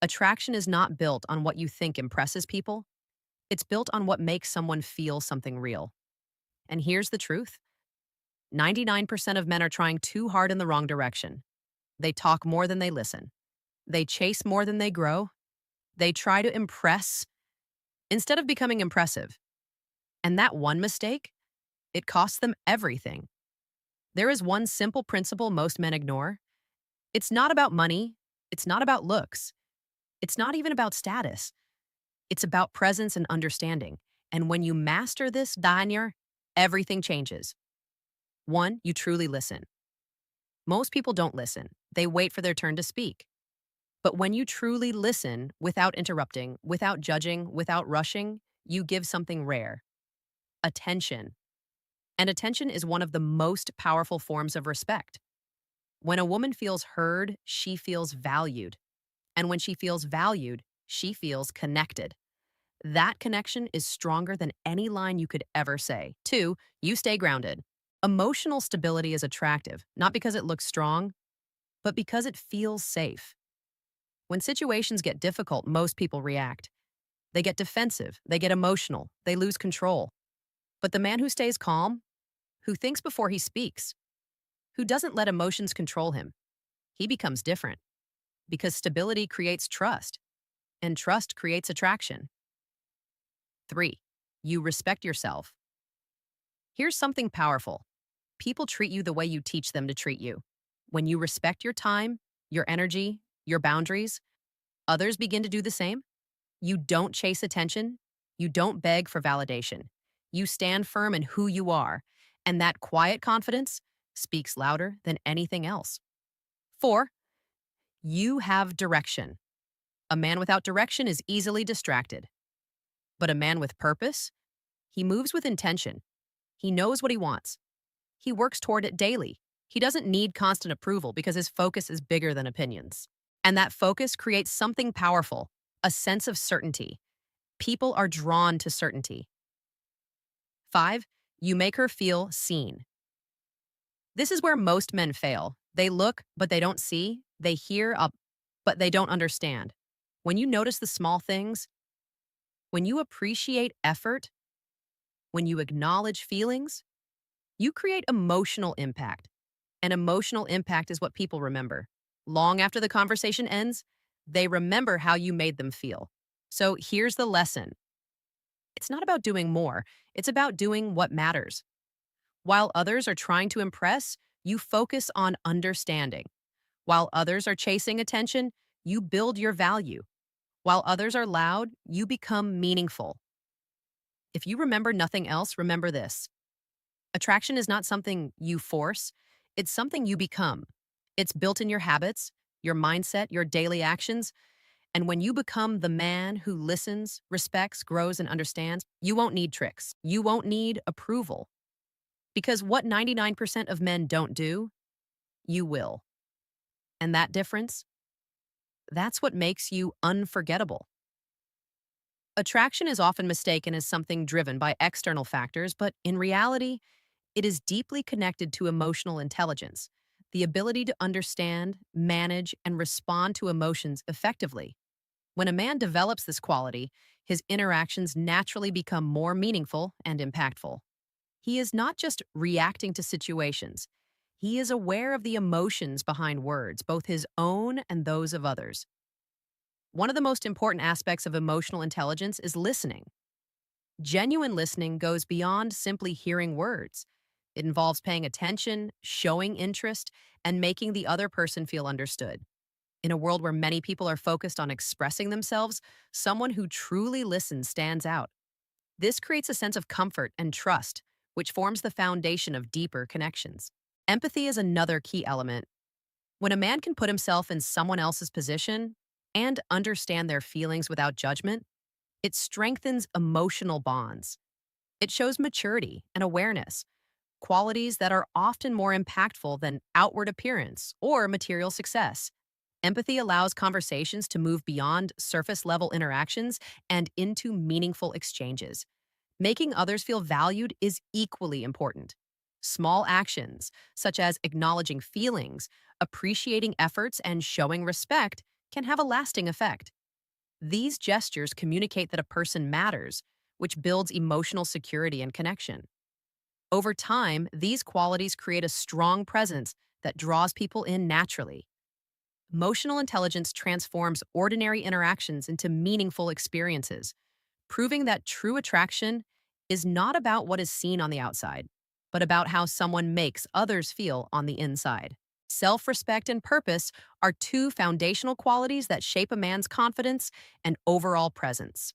Attraction is not built on what you think impresses people. It's built on what makes someone feel something real. And here's the truth. 99% of men are trying too hard in the wrong direction. They talk more than they listen. They chase more than they grow. They try to impress instead of becoming impressive. And that one mistake, it costs them everything. There is one simple principle most men ignore. It's not about money. It's not about looks. It's not even about status. It's about presence and understanding. And when you master this, Daniel, everything changes. One, you truly listen. Most people don't listen. They wait for their turn to speak. But when you truly listen without interrupting, without judging, without rushing, you give something rare: attention. And attention is one of the most powerful forms of respect. When a woman feels heard, she feels valued. And when she feels valued, she feels connected. That connection is stronger than any line you could ever say. Two, you stay grounded. Emotional stability is attractive, not because it looks strong, but because it feels safe. When situations get difficult, most people react. They get defensive, they get emotional, they lose control. But the man who stays calm, who thinks before he speaks, who doesn't let emotions control him, he becomes different. Because stability creates trust, and trust creates attraction. Three, you respect yourself. Here's something powerful. People treat you the way you teach them to treat you. When you respect your time, your energy, your boundaries, others begin to do the same. You don't chase attention. You don't beg for validation. You stand firm in who you are, and that quiet confidence speaks louder than anything else. Four, you have direction. A man without direction is easily distracted. But a man with purpose, he moves with intention. He knows what he wants. He works toward it daily. He doesn't need constant approval because his focus is bigger than opinions. And that focus creates something powerful, a sense of certainty. People are drawn to certainty. Five, you make her feel seen. This is where most men fail. They look, but they don't see. They hear, but they don't understand. When you notice the small things, when you appreciate effort, when you acknowledge feelings, you create emotional impact. And emotional impact is what people remember. Long after the conversation ends, they remember how you made them feel. So here's the lesson. It's not about doing more. It's about doing what matters. While others are trying to impress, you focus on understanding. While others are chasing attention, you build your value. While others are loud, you become meaningful. If you remember nothing else, remember this. Attraction is not something you force. It's something you become. It's built in your habits, your mindset, your daily actions. And when you become the man who listens, respects, grows, and understands, you won't need tricks. You won't need approval. Because what 99% of men don't do, you will. And that difference, that's what makes you unforgettable. Attraction is often mistaken as something driven by external factors, but in reality, it is deeply connected to emotional intelligence, the ability to understand, manage, and respond to emotions effectively. When a man develops this quality, his interactions naturally become more meaningful and impactful. He is not just reacting to situations. He is aware of the emotions behind words, both his own and those of others. One of the most important aspects of emotional intelligence is listening. Genuine listening goes beyond simply hearing words. It involves paying attention, showing interest, and making the other person feel understood. In a world where many people are focused on expressing themselves, someone who truly listens stands out. This creates a sense of comfort and trust, which forms the foundation of deeper connections. Empathy is another key element. When a man can put himself in someone else's position and understand their feelings without judgment, it strengthens emotional bonds. It shows maturity and awareness, qualities that are often more impactful than outward appearance or material success. Empathy allows conversations to move beyond surface-level interactions and into meaningful exchanges. Making others feel valued is equally important. Small actions, such as acknowledging feelings, appreciating efforts, and showing respect, can have a lasting effect. These gestures communicate that a person matters, which builds emotional security and connection. Over time, these qualities create a strong presence that draws people in naturally. Emotional intelligence transforms ordinary interactions into meaningful experiences, proving that true attraction is not about what is seen on the outside, but about how someone makes others feel on the inside. Self respect and purpose are two foundational qualities that shape a man's confidence and overall presence.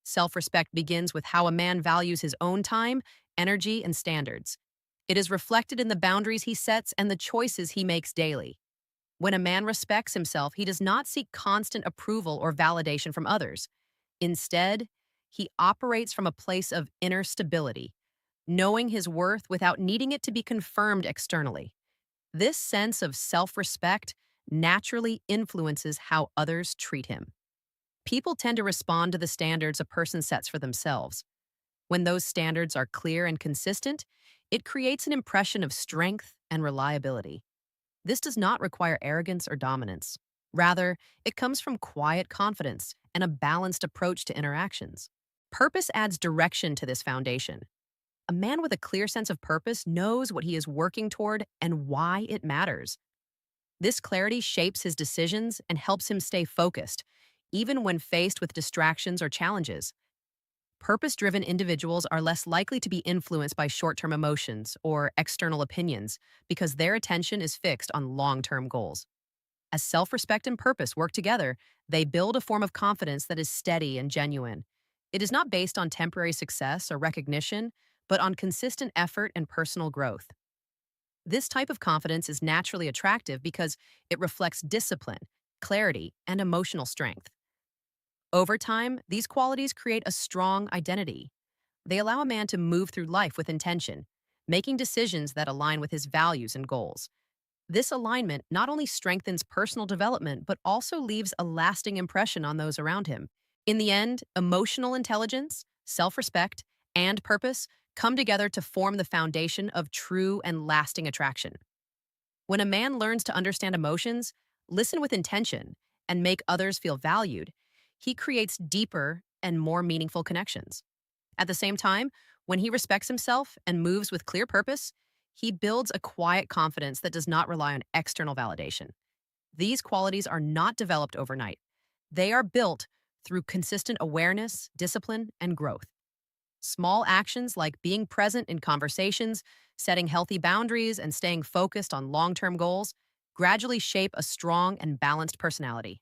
Self respect begins with how a man values his own time, energy, and standards. It is reflected in the boundaries he sets and the choices he makes daily. When a man respects himself, he does not seek constant approval or validation from others. Instead, he operates from a place of inner stability, knowing his worth without needing it to be confirmed externally. This sense of self respect naturally influences how others treat him. People tend to respond to the standards a person sets for themselves. When those standards are clear and consistent, it creates an impression of strength and reliability. This does not require arrogance or dominance. Rather, it comes from quiet confidence and a balanced approach to interactions. Purpose adds direction to this foundation. A man with a clear sense of purpose knows what he is working toward and why it matters. This clarity shapes his decisions and helps him stay focused, even when faced with distractions or challenges. Purpose driven individuals are less likely to be influenced by short term emotions or external opinions because their attention is fixed on long term goals. As self respect and purpose work together, they build a form of confidence that is steady and genuine. It is not based on temporary success or recognition, but on consistent effort and personal growth. This type of confidence is naturally attractive because it reflects discipline, clarity, and emotional strength. Over time, these qualities create a strong identity. They allow a man to move through life with intention, making decisions that align with his values and goals. This alignment not only strengthens personal development, but also leaves a lasting impression on those around him. In the end, emotional intelligence, self respect, and purpose come together to form the foundation of true and lasting attraction. When a man learns to understand emotions, listen with intention, and make others feel valued, he creates deeper and more meaningful connections. At the same time, when he respects himself and moves with clear purpose, he builds a quiet confidence that does not rely on external validation. These qualities are not developed overnight. They are built through consistent awareness, discipline, and growth. Small actions like being present in conversations, setting healthy boundaries, and staying focused on long term goals gradually shape a strong and balanced personality.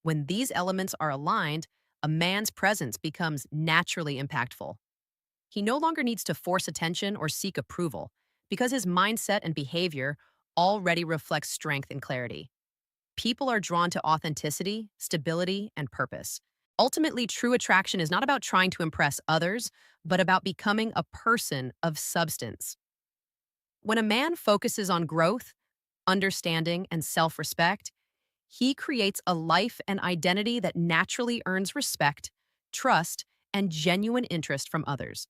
When these elements are aligned, a man's presence becomes naturally impactful. He no longer needs to force attention or seek approval because his mindset and behavior already reflect strength and clarity. People are drawn to authenticity, stability, and purpose. Ultimately, true attraction is not about trying to impress others, but about becoming a person of substance. When a man focuses on growth, understanding, and self respect, he creates a life and identity that naturally earns respect, trust, and genuine interest from others.